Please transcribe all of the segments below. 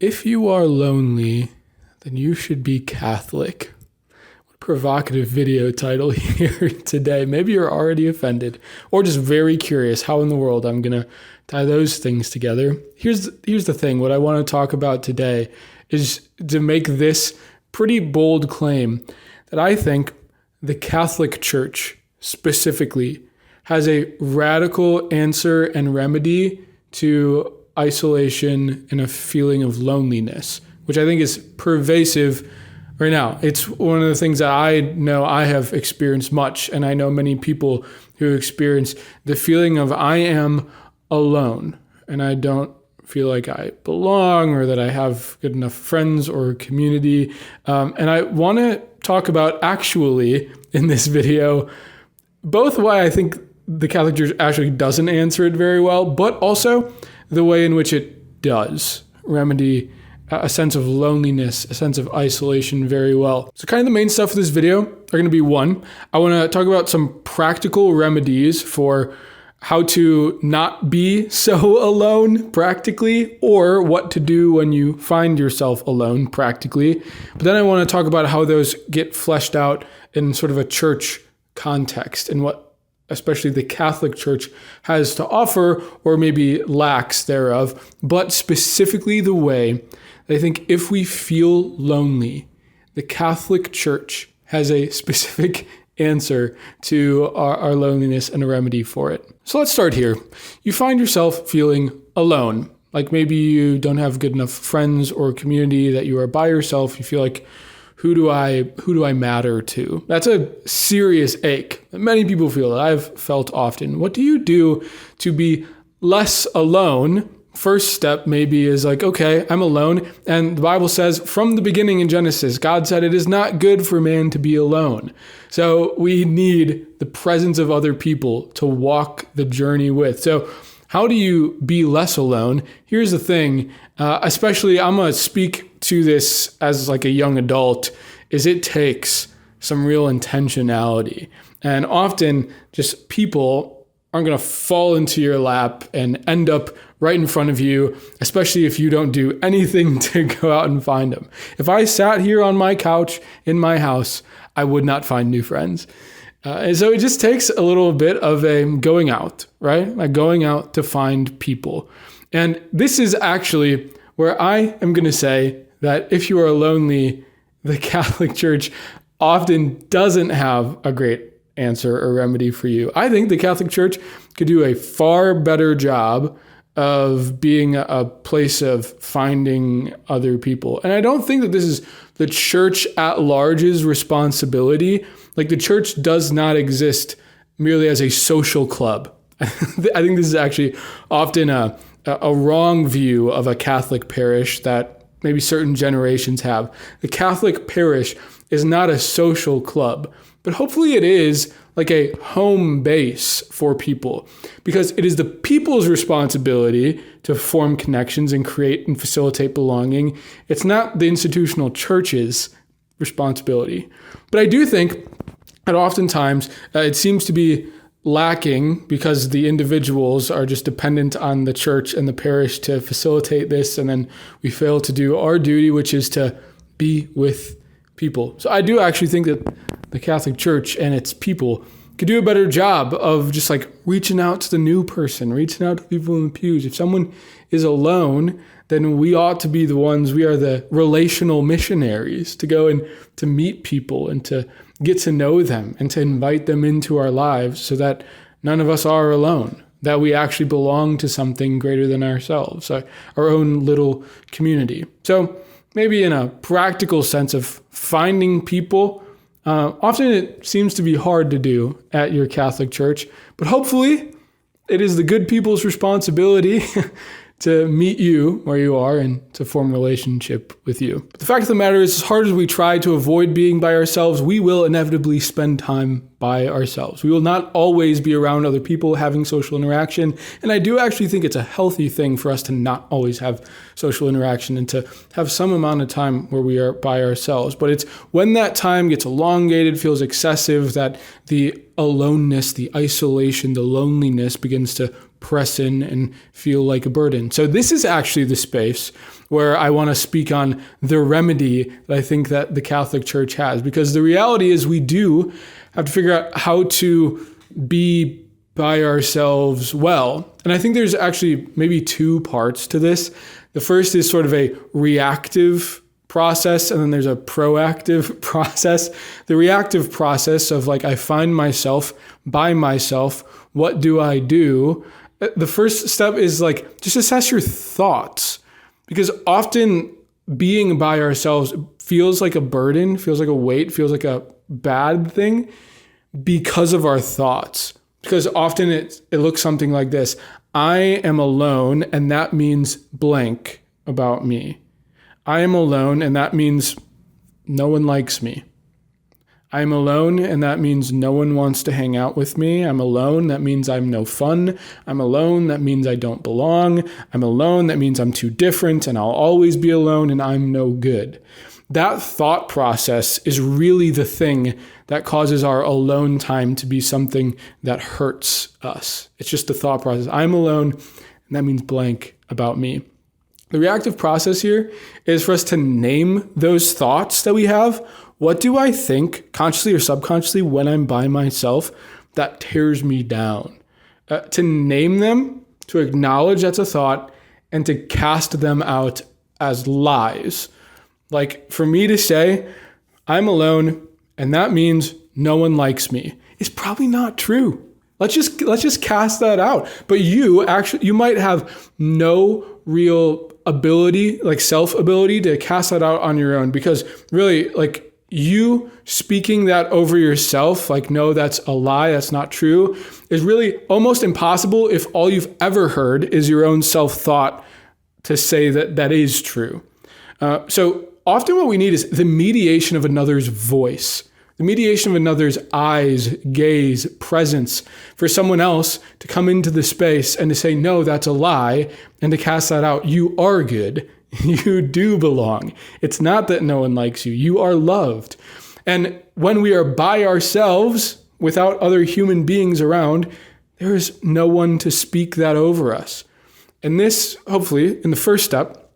If you are lonely, then you should be Catholic. What a provocative video title here today. Maybe you're already offended or just very curious how in the world I'm going to tie those things together. Here's the thing. What I want to talk about today is to make this pretty bold claim that I think the Catholic Church specifically has a radical answer and remedy to isolation and a feeling of loneliness, which I think is pervasive right now. It's one of the things that I know I have experienced much, and I know many people who experience the feeling of I am alone and I don't feel like I belong or that I have good enough friends or community. And I want to talk about actually in this video, both why I think the Catholic Church actually doesn't answer it very well, but also the way in which it does remedy a sense of loneliness, a sense of isolation very well. So kind of the main stuff of this video are going to be one, I want to talk about some practical remedies for how to not be so alone practically, or what to do when you find yourself alone practically. But then I want to talk about how those get fleshed out in sort of a church context and what especially the Catholic Church has to offer or maybe lacks thereof, but specifically the way I think if we feel lonely, the Catholic Church has a specific answer to our loneliness and a remedy for it. So let's start here. You find yourself feeling alone, like maybe you don't have good enough friends or community, that you are by yourself. You feel like, who do I matter to? That's a serious ache that many people feel, that I've felt often. What do you do to be less alone? First step maybe is like, okay, I'm alone. And the Bible says from the beginning in Genesis, God said it is not good for man to be alone. So we need the presence of other people to walk the journey with. So how do you be less alone? Here's the thing, especially I'm going to speak to this as like a young adult, is it takes some real intentionality. And often just people aren't going to fall into your lap and end up right in front of you, especially if you don't do anything to go out and find them. If I sat here on my couch in my house, I would not find new friends. And so it just takes a little bit of a going out, right? Like going out to find people. And this is actually where I am going to say that if you are lonely, the Catholic Church often doesn't have a great answer or remedy for you. I think the Catholic Church could do a far better job of being a place of finding other people. And I don't think that this is the church at large's responsibility. Like, the church does not exist merely as a social club. I think this is actually often a wrong view of a Catholic parish that maybe certain generations have. The Catholic parish is not a social club, but hopefully it is like a home base for people, because it is the people's responsibility to form connections and create and facilitate belonging. It's not the institutional church's responsibility. But I do think that oftentimes it seems to be lacking because the individuals are just dependent on the church and the parish to facilitate this, and then we fail to do our duty, which is to be with people. So I do actually think that the Catholic Church and its people could do a better job of just like reaching out to the new person, reaching out to people in the pews. If someone is alone, then we ought to be the ones, we are the relational missionaries to go and to meet people and to get to know them and to invite them into our lives so that none of us are alone, that we actually belong to something greater than ourselves, our own little community. So maybe in a practical sense of finding people, often it seems to be hard to do at your Catholic Church, but hopefully it is the good people's responsibility to meet you where you are and to form a relationship with you. But the fact of the matter is, as hard as we try to avoid being by ourselves, we will inevitably spend time by ourselves. We will not always be around other people having social interaction. And I do actually think it's a healthy thing for us to not always have social interaction and to have some amount of time where we are by ourselves. But it's when that time gets elongated, feels excessive, that the aloneness, the isolation, the loneliness begins to press in and feel like a burden. So this is actually the space where I want to speak on the remedy that I think that the Catholic Church has, because the reality is we do have to figure out how to be by ourselves well. And I think there's actually maybe two parts to this. The first is sort of a reactive process, and then there's a proactive process. The reactive process of like, I find myself by myself, what do I do? The first step is like, just assess your thoughts, because often being by ourselves feels like a burden, feels like a weight, feels like a bad thing because of our thoughts. Because often it looks something like this: I am alone, and that means blank about me. I am alone, and that means no one likes me. I am alone, and that means no one wants to hang out with me. I'm alone, that means I'm no fun. I'm alone, that means I don't belong. I'm alone, that means I'm too different, and I'll always be alone, and I'm no good. That thought process is really the thing that causes our alone time to be something that hurts us. It's just the thought process. I'm alone, and that means blank about me. The reactive process here is for us to name those thoughts that we have. What do I think, consciously or subconsciously, when I'm by myself that tears me down? To name them, to acknowledge that's a thought, and to cast them out as lies. Like for me to say, I'm alone, and that means no one likes me, is probably not true. Let's just cast that out. But you might have no real ability, like self-ability, to cast that out on your own, because really, like, you speaking that over yourself, like, no, that's a lie, that's not true, is really almost impossible if all you've ever heard is your own self-thought to say that that is true. So often what we need is the mediation of another's voice, the mediation of another's eyes, gaze, presence, for someone else to come into the space and to say, no, that's a lie, and to cast that out. You are good. You do belong. It's not that no one likes you. You are loved. And when we are by ourselves, without other human beings around, there is no one to speak that over us. And this, hopefully, in the first step,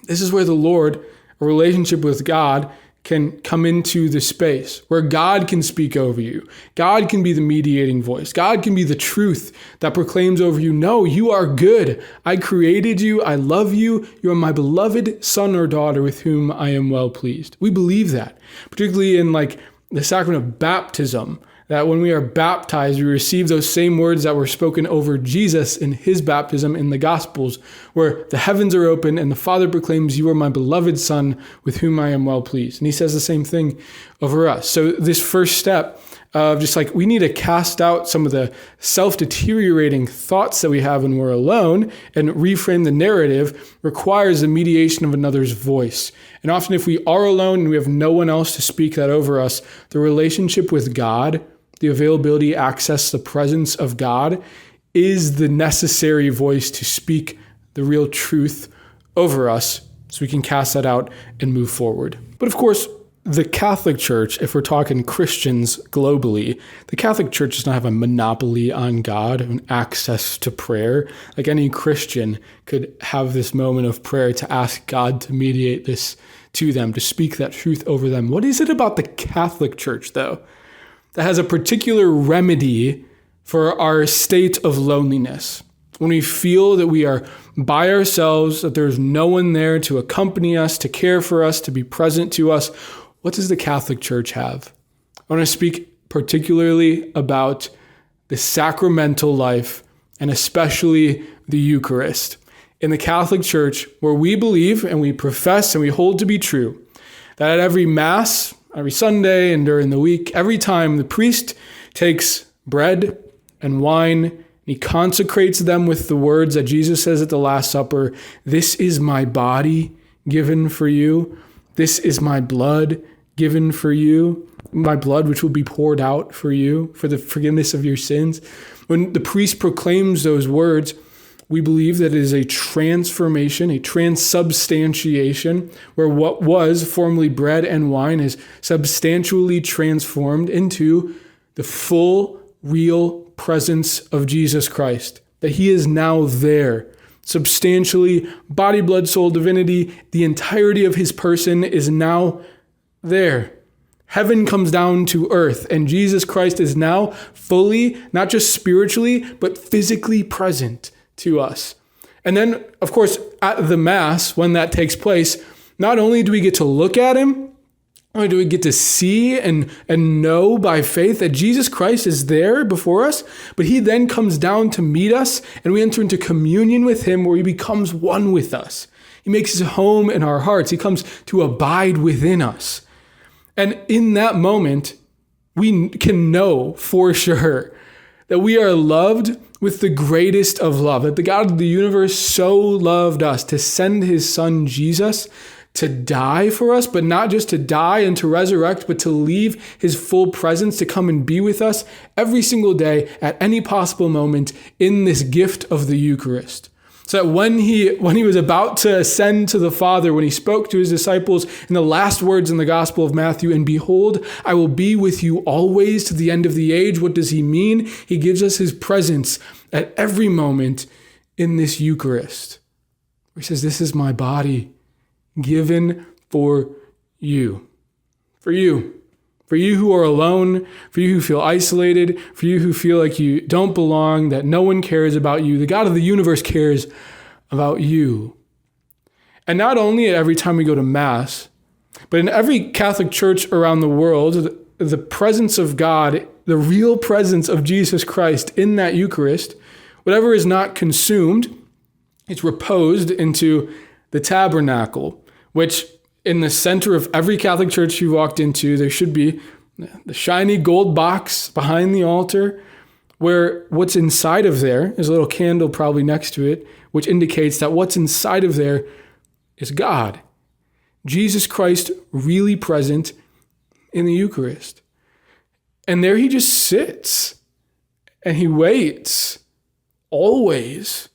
this is where the Lord, a relationship with God, can come into the space where God can speak over you. God can be the mediating voice. God can be the truth that proclaims over you, no, you are good. I created you. I love you. You are my beloved son or daughter with whom I am well pleased. We believe that, particularly in like the sacrament of baptism, that when we are baptized, we receive those same words that were spoken over Jesus in his baptism in the Gospels, where the heavens are open and the Father proclaims, you are my beloved Son with whom I am well pleased. And he says the same thing over us. So this first step of just like, we need to cast out some of the self-deteriorating thoughts that we have when we're alone and reframe the narrative, requires the mediation of another's voice. And often if we are alone and we have no one else to speak that over us, the relationship with God, the availability, access, the presence of God is the necessary voice to speak the real truth over us so we can cast that out and move forward. But of course, the Catholic Church, if we're talking Christians globally, the Catholic Church does not have a monopoly on God and access to prayer. Like any Christian could have this moment of prayer to ask God to mediate this to them, to speak that truth over them. What is it about the Catholic Church, though, that has a particular remedy for our state of loneliness? When we feel that we are by ourselves, that there's no one there to accompany us, to care for us, to be present to us, what does the Catholic Church have? I want to speak particularly about the sacramental life and especially the Eucharist. In the Catholic Church, where we believe and we profess and we hold to be true, that at every Mass, every Sunday and during the week, every time the priest takes bread and wine, and he consecrates them with the words that Jesus says at the Last Supper, this is my body given for you. This is my blood given for you, my blood which will be poured out for you for the forgiveness of your sins. When the priest proclaims those words, we believe that it is a transformation, a transubstantiation, where what was formerly bread and wine is substantially transformed into the full, real presence of Jesus Christ. that he is now there. Substantially, body, blood, soul, divinity, the entirety of his person is now there. Heaven comes down to earth, and Jesus Christ is now fully, not just spiritually, but physically present to us. And then, of course, at the Mass, when that takes place, not only do we get to look at him, not only do we get to see and know by faith that Jesus Christ is there before us, but he then comes down to meet us, and we enter into communion with him where he becomes one with us. He makes his home in our hearts. He comes to abide within us. And in that moment, we can know for sure that we are loved with the greatest of love, that the God of the universe so loved us to send his son Jesus to die for us, but not just to die and to resurrect, but to leave his full presence to come and be with us every single day at any possible moment in this gift of the Eucharist. So that when he was about to ascend to the Father, when he spoke to his disciples in the last words in the Gospel of Matthew, and behold, I will be with you always to the end of the age. What does he mean? He gives us his presence at every moment in this Eucharist. He says, this is my body given for you. For you. For you who are alone, for you who feel isolated, for you who feel like you don't belong, that no one cares about you. The God of the universe cares about you. And not only every time we go to Mass, but in every Catholic church around the world, the presence of God, the real presence of Jesus Christ in that Eucharist, whatever is not consumed, it's reposed into the tabernacle, which in the center of every Catholic church you walked into, there should be the shiny gold box behind the altar where what's inside of there is a little candle probably next to it, which indicates that what's inside of there is God. Jesus Christ really present in the Eucharist. And there he just sits and he waits always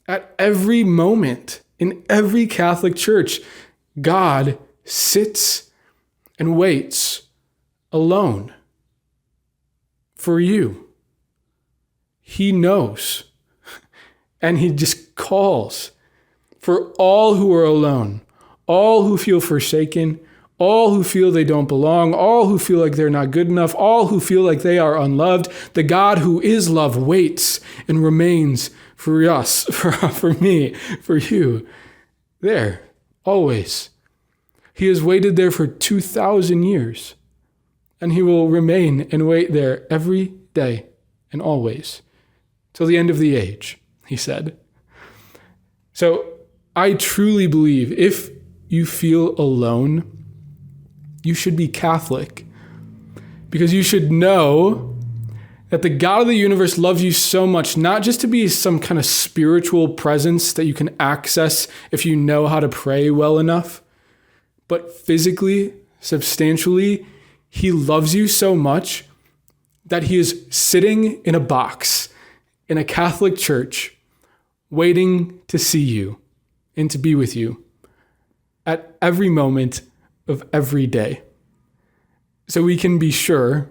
at every moment in every Catholic church. God sits and waits alone for you. He knows, and he just calls for all who are alone, all who feel forsaken, all who feel they don't belong, all who feel like they're not good enough, all who feel like they are unloved. The God who is love waits and remains for us, for me, for you, there. Always. He has waited there for 2,000 years, and he will remain and wait there every day and always till the end of the age, he said. So I truly believe if you feel alone, you should be Catholic, because you should know that the God of the universe loves you so much, not just to be some kind of spiritual presence that you can access if you know how to pray well enough, but physically, substantially, he loves you so much that he is sitting in a box in a Catholic church, waiting to see you and to be with you at every moment of every day. So we can be sure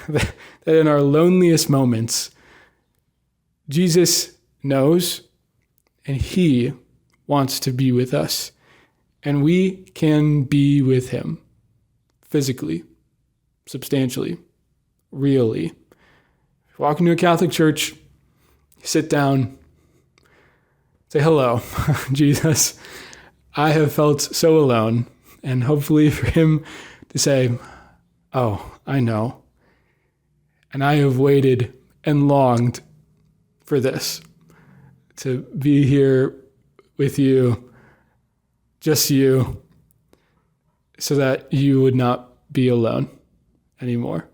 that in our loneliest moments, Jesus knows and he wants to be with us, and we can be with him physically, substantially, really. Walk into a Catholic church, sit down, say, hello, Jesus. I have felt so alone, and hopefully for him to say, oh, I know. And I have waited and longed for this, to be here with you, just you, so that you would not be alone anymore.